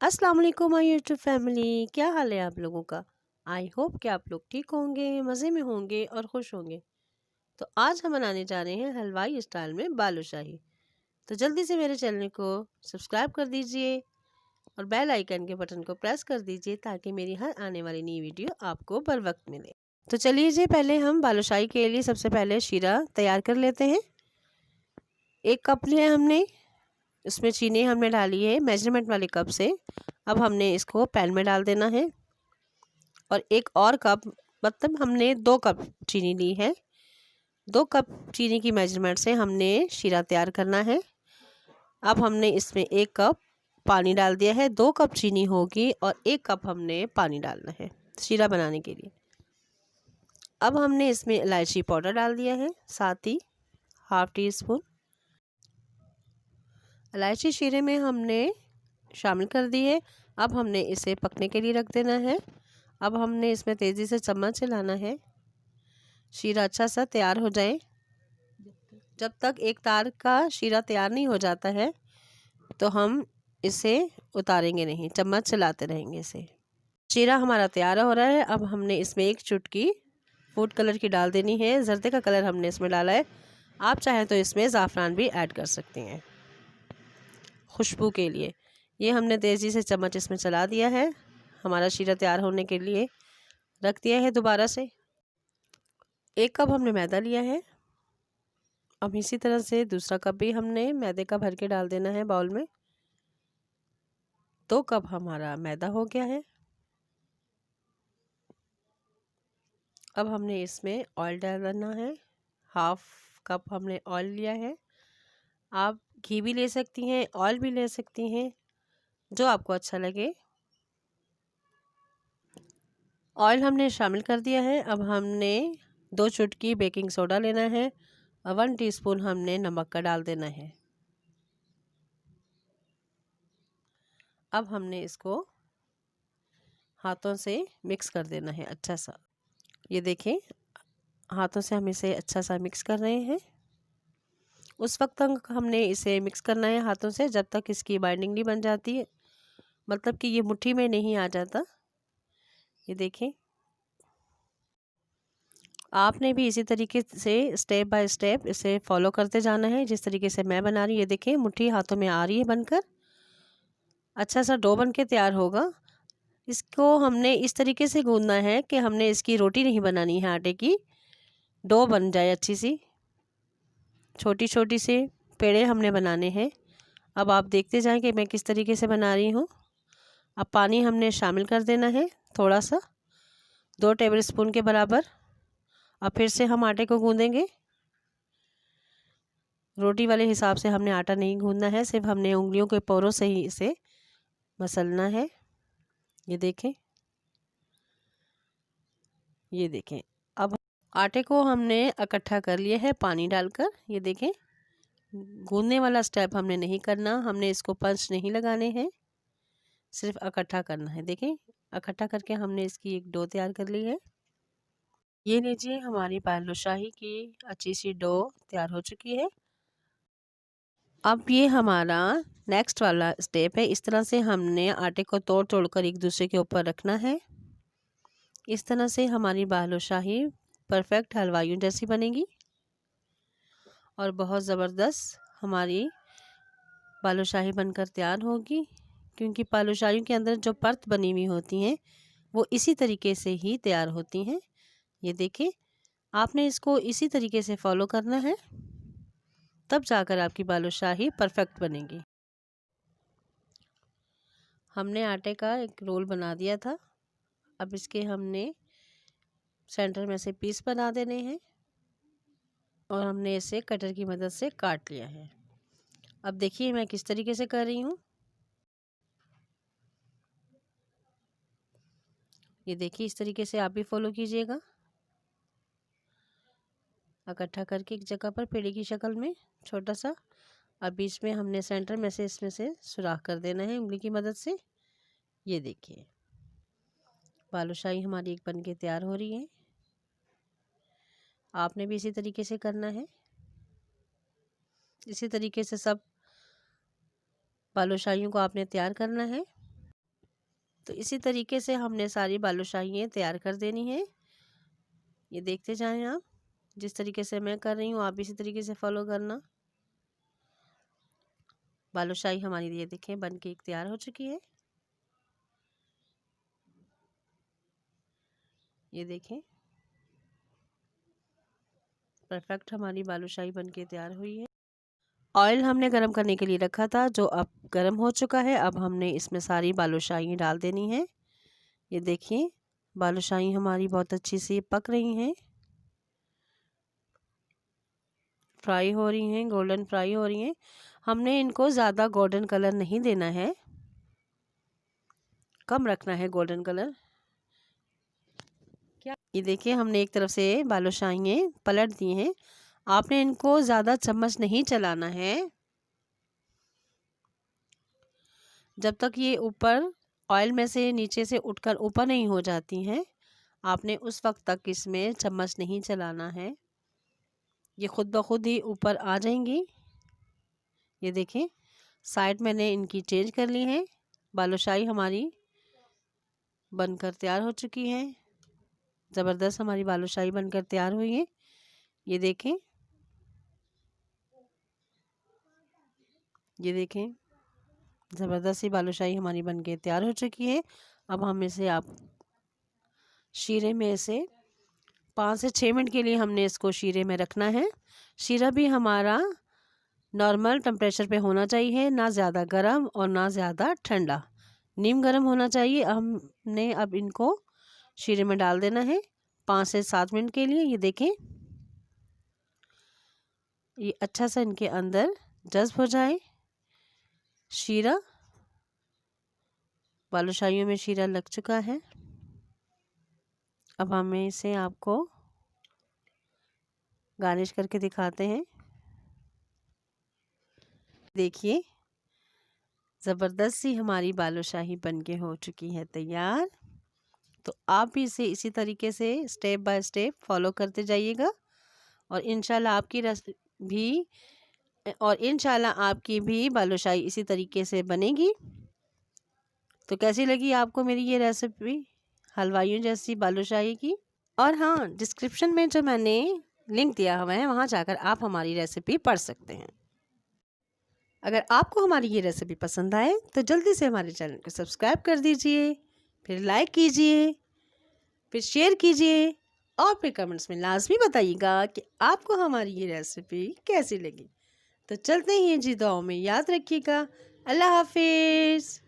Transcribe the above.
अस्सलाम वालेकुम my YouTube family, क्या हाल है आप लोगों का। आई होप कि आप लोग ठीक होंगे, मज़े में होंगे और खुश होंगे। तो आज हम बनाने जा रहे हैं हलवाई स्टाइल में बालूशाही। तो जल्दी से मेरे चैनल को सब्सक्राइब कर दीजिए और बेल आइकन के बटन को प्रेस कर दीजिए ताकि मेरी हर आने वाली नई वीडियो आपको बर वक्त मिले। तो चलिए जी, पहले हम बालूशाही के लिए सबसे पहले शीरा तैयार कर लेते हैं। 1 कप लिया हमने, उसमें चीनी हमने डाली है मेजरमेंट वाले कप से। अब हमने इसको पैन में डाल देना है और 1 और कप, मतलब हमने 2 कप चीनी ली है। 2 कप चीनी की मेजरमेंट से हमने शीरा तैयार करना है। अब हमने इसमें 1 कप पानी डाल दिया है। 2 कप चीनी होगी और 1 कप हमने पानी डालना है शीरा बनाने के लिए। अब हमने इसमें इलायची पाउडर डाल दिया है, साथ ही ½ टी स्पून इलायची शीरे में हमने शामिल कर दी है। अब हमने इसे पकने के लिए रख देना है। अब हमने इसमें तेज़ी से चम्मच हिलाना है, शीरा अच्छा सा तैयार हो जाए। जब तक एक तार का शीरा तैयार नहीं हो जाता है तो हम इसे उतारेंगे नहीं, चम्मच चलाते रहेंगे इसे। शीरा हमारा तैयार हो रहा है। अब हमने इसमें 1 चुटकी फूड कलर की डाल देनी है। जर्दे का कलर हमने इसमें डाला है, आप चाहें तो इसमें ज़ाफ़रान भी ऐड कर सकते हैं खुशबू के लिए। ये हमने तेज़ी से चम्मच इसमें चला दिया है, हमारा शीरा तैयार होने के लिए रख दिया है। दोबारा से 1 कप हमने मैदा लिया है। अब इसी तरह से दूसरा कप भी हमने मैदे का भर के डाल देना है बाउल में। 2 कप हमारा मैदा हो गया है। अब हमने इसमें ऑयल डालना है। ½ कप हमने ऑयल लिया है। आप घी भी ले सकती हैं, ऑयल भी ले सकती हैं, जो आपको अच्छा लगे। ऑयल हमने शामिल कर दिया है। अब हमने 2 चुटकी बेकिंग सोडा लेना है और 1 टीस्पून हमने नमक का डाल देना है। अब हमने इसको हाथों से मिक्स कर देना है अच्छा सा। ये देखें, हाथों से हम इसे अच्छा सा मिक्स कर रहे हैं। उस वक्त तक हमने इसे मिक्स करना है हाथों से जब तक इसकी बाइंडिंग नहीं बन जाती है, मतलब कि ये मुट्ठी में नहीं आ जाता। ये देखें, आपने भी इसी तरीके से स्टेप बाय स्टेप इसे फॉलो करते जाना है जिस तरीके से मैं बना रही हूँ। ये देखें, मुट्ठी हाथों में आ रही है बनकर, अच्छा सा डो बन के तैयार होगा। इसको हमने इस तरीके से गूंदना है कि हमने इसकी रोटी नहीं बनानी है, आटे की डो बन जाए अच्छी सी। छोटी छोटी से पेड़े हमने बनाने हैं। अब आप देखते जाएं कि मैं किस तरीके से बना रही हूँ। अब पानी हमने शामिल कर देना है थोड़ा सा, 2 टेबल स्पून के बराबर। अब फिर से हम आटे को गूंदेंगे। रोटी वाले हिसाब से हमने आटा नहीं गूंदना है, सिर्फ हमने उंगलियों के पोरों से ही इसे मसलना है। ये देखें, ये देखें। अब आटे को हमने इकट्ठा कर लिया है पानी डालकर। ये देखें, गूंदने वाला स्टेप हमने नहीं करना, हमने इसको पंच नहीं लगाने हैं, सिर्फ इकट्ठा करना है। देखें, इकट्ठा करके हमने इसकी एक डो तैयार कर ली है। ये लीजिए, हमारी बालूशाही की अच्छी सी डो तैयार हो चुकी है। अब ये हमारा नेक्स्ट वाला स्टेप है। इस तरह से हमने आटे को तोड़ तोड़ कर एक दूसरे के ऊपर रखना है। इस तरह से हमारी बालूशाही परफेक्ट हलवाइयों जैसी बनेगी और बहुत ज़बरदस्त हमारी बालूशाही बनकर तैयार होगी। क्योंकि बालूशाहियों के अंदर जो परत बनी हुई होती हैं वो इसी तरीके से ही तैयार होती हैं। ये देखें, आपने इसको इसी तरीके से फॉलो करना है, तब जाकर आपकी बालूशाही परफेक्ट बनेगी। हमने आटे का एक रोल बना दिया था। अब इसके हमने सेंटर में से पीस बना देने हैं और हमने इसे कटर की मदद से काट लिया है। अब देखिए मैं किस तरीके से कर रही हूँ। ये देखिए, इस तरीके से आप भी फॉलो कीजिएगा। इकट्ठा करके एक जगह पर पेड़ी की शक्ल में छोटा सा, अब बीच में हमने सेंटर में से इसमें से सुराख कर देना है उंगली की मदद से। ये देखिए, बालूशाही हमारी एक बन के तैयार हो रही है। आपने भी इसी तरीके से करना है। इसी तरीके से सब बालूशाहियों को आपने तैयार करना है। तो इसी तरीके से हमने सारी बालूशाहियाँ तैयार कर देनी है। ये देखते जाएं आप, जिस तरीके से मैं कर रही हूँ आप इसी तरीके से फॉलो करना। बालूशाही हमारी ये देखें बन के तैयार हो चुकी है। ये देखें परफेक्ट हमारी बालूशाही बन के तैयार हुई है। ऑयल हमने गरम करने के लिए रखा था, जो अब गरम हो चुका है। अब हमने इसमें सारी बालूशाही डाल देनी है। ये देखिए बालूशाही हमारी बहुत अच्छी सी पक रही हैं, फ्राई हो रही हैं, गोल्डन फ्राई हो रही हैं। हमने इनको ज़्यादा गोल्डन कलर नहीं देना है, कम रखना है गोल्डन कलर। क्या ये देखिए हमने एक तरफ से बालूशाही पलट दी हैं। आपने इनको ज़्यादा चम्मच नहीं चलाना है, जब तक ये ऊपर ऑयल में से नीचे से उठकर ऊपर नहीं हो जाती हैं, आपने उस वक्त तक इसमें चम्मच नहीं चलाना है। ये खुद ब खुद ही ऊपर आ जाएंगी। ये देखें साइड मैंने इनकी चेंज कर ली है। बालूशाही हमारी बनकर तैयार हो चुकी है। ज़बरदस्त हमारी बालूशाही बनकर तैयार हुई है। ये देखें, ये देखें ज़बरदस्त सी बालूशाही हमारी बनके तैयार हो चुकी है। अब हम इसे आप शीरे में से 5 से 6 मिनट के लिए हमने इसको शीरे में रखना है। शीरा भी हमारा नॉर्मल टेम्परेचर पे होना चाहिए, ना ज़्यादा गर्म और ना ज़्यादा ठंडा, नीम गर्म होना चाहिए। हमने अब इनको शीरे में डाल देना है 5 से 7 मिनट के लिए। ये देखें ये अच्छा सा इनके अंदर जज्ब हो जाए शीरा। बालूशाहियों में शीरा लग चुका है। अब हमें इसे आपको गार्निश करके दिखाते हैं। देखिए ज़बरदस्त सी हमारी बालूशाही बनके हो चुकी है तैयार। तो आप भी इसे इसी तरीके से स्टेप बाय स्टेप फॉलो करते जाइएगा और इंशाल्लाह आपकी भी बालूशाही इसी तरीके से बनेगी। तो कैसी लगी आपको मेरी ये रेसिपी हलवाइयों जैसी बालूशाही की? और हाँ, डिस्क्रिप्शन में जो मैंने लिंक दिया हुआ है वहाँ जाकर आप हमारी रेसिपी पढ़ सकते हैं। अगर आपको हमारी ये रेसिपी पसंद आए तो जल्दी से हमारे चैनल को सब्सक्राइब कर दीजिए, फिर लाइक कीजिए, फिर शेयर कीजिए और फिर कमेंट्स में लाजमी बताइएगा कि आपको हमारी ये रेसिपी कैसी लगी। तो चलते हैं जी, दुआओं में याद रखिएगा। अल्लाह हाफिज़।